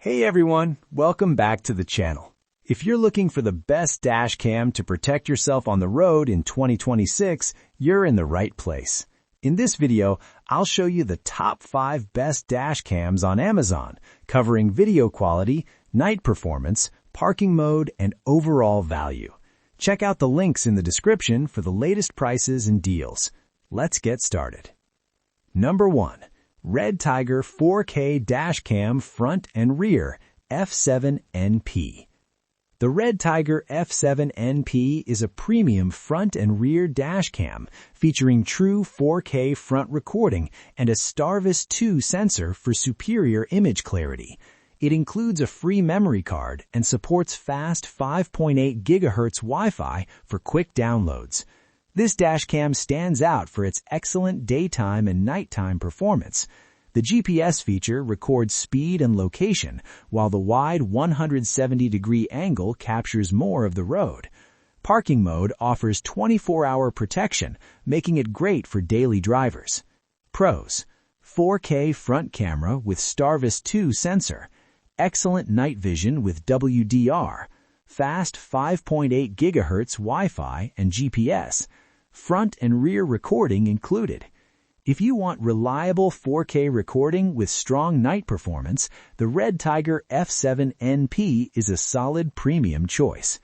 Hey everyone, welcome back to the channel. If you're looking for the best dash cam to protect yourself on the road in 2026, you're in the right place. In this video, I'll show you the top 5 best dash cams on Amazon, covering video quality, night performance, parking mode, and overall value. Check out the links in the description for the latest prices and deals. Let's get started. Number 1. REDTIGER 4K Dashcam Front and Rear F7NP. The REDTIGER F7NP is a premium front and rear dashcam featuring true 4K front recording and a Starvis 2 sensor for superior image clarity. It includes a free memory card and supports fast 5.8 GHz Wi-Fi for quick downloads. This dashcam stands out for its excellent daytime and nighttime performance. The GPS feature records speed and location, while the wide 170-degree angle captures more of the road. Parking mode offers 24-hour protection, making it great for daily drivers. Pros: 4K front camera with Starvis 2 sensor, excellent night vision with WDR, fast 5.8 GHz Wi-Fi and GPS, front and rear recording included. If you want reliable 4K recording with strong night performance, the REDTIGER F7NP is a solid premium choice.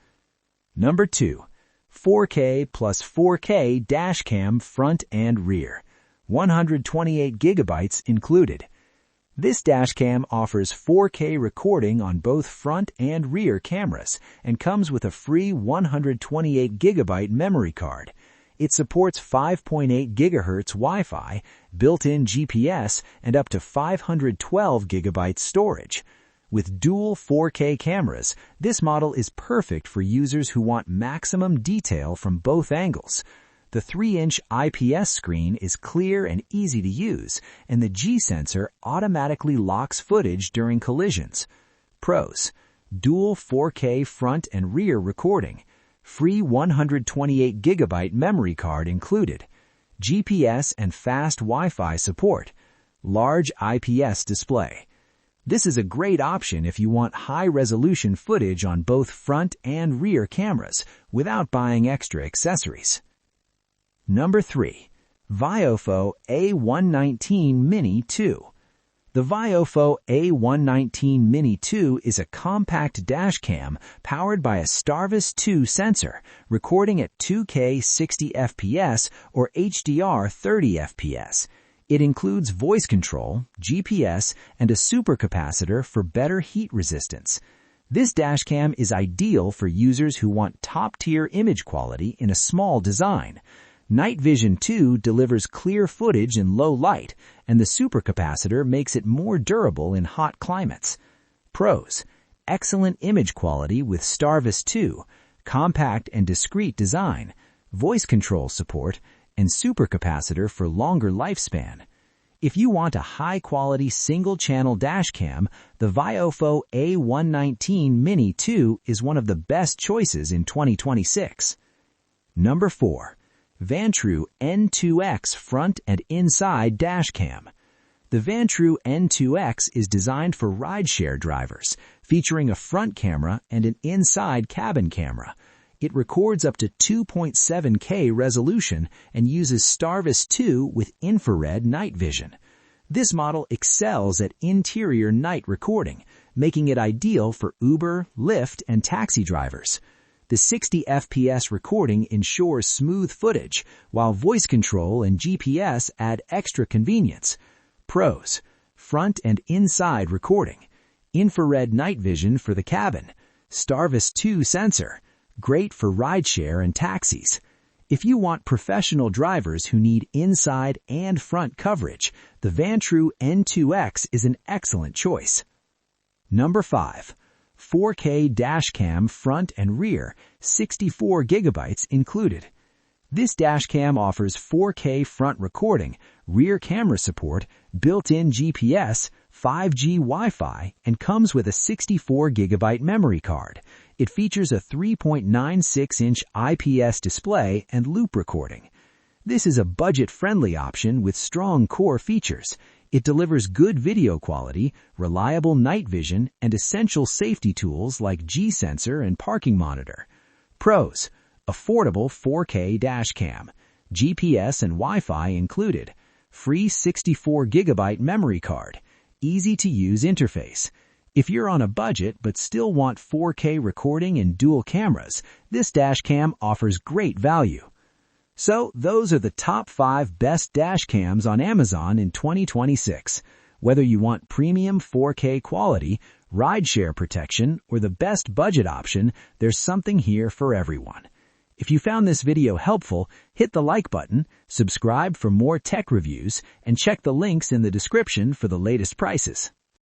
Number 2. 4K plus 4K dashcam front and rear, 128 GB included. This dashcam offers 4K recording on both front and rear cameras and comes with a free 128 GB memory card. It supports 5.8 GHz Wi-Fi, built-in GPS, and up to 512 GB storage. With dual 4K cameras, this model is perfect for users who want maximum detail from both angles. The 3-inch IPS screen is clear and easy to use, and the G-sensor automatically locks footage during collisions. Pros: dual 4K front and rear recording, free 128 GB memory card included, GPS and fast Wi-Fi support, large IPS display. This is a great option if you want high-resolution footage on both front and rear cameras without buying extra accessories. Number 3. Viofo A119 Mini 2. The Viofo A119 Mini 2 is a compact dashcam powered by a Starvis 2 sensor, recording at 2K 60 FPS or HDR 30 FPS. It includes voice control, GPS, and a supercapacitor for better heat resistance. This dashcam is ideal for users who want top-tier image quality in a small design. Night Vision 2 delivers clear footage in low light, and the supercapacitor makes it more durable in hot climates. Pros: excellent image quality with Starvis 2, compact and discreet design, voice control support, and supercapacitor for longer lifespan. If you want a high-quality single-channel dashcam, the Viofo A119 Mini 2 is one of the best choices in 2026. Number 4. Vantrue N2X Front and Inside Dashcam. The Vantrue N2X is designed for rideshare drivers, featuring a front camera and an inside cabin camera. It records up to 2.7K resolution and uses Starvis 2 with infrared night vision. This model excels at interior night recording, making it ideal for Uber, Lyft, and taxi drivers. The 60 FPS recording ensures smooth footage, while voice control and GPS add extra convenience. Pros: front and inside recording, infrared night vision for the cabin, Starvis 2 sensor, great for rideshare and taxis. If you want professional drivers who need inside and front coverage, the Vantrue N2X is an excellent choice. Number 5. 4K dashcam front and rear, 64 GB included. This dashcam offers 4K front recording, rear camera support, built-in GPS, 5G Wi-Fi, and comes with a 64 GB memory card. It features a 3.96-inch IPS display and loop recording. This is a budget-friendly option with strong core features. It delivers good video quality, reliable night vision, and essential safety tools like G-sensor and parking monitor. Pros: affordable 4K dashcam, GPS and Wi-Fi included, free 64GB memory card, easy-to-use interface. If you're on a budget but still want 4K recording and dual cameras, this dashcam offers great value. So, those are the top 5 best dashcams on Amazon in 2026. Whether you want premium 4K quality, rideshare protection, or the best budget option, there's something here for everyone. If you found this video helpful, hit the like button, subscribe for more tech reviews, and check the links in the description for the latest prices.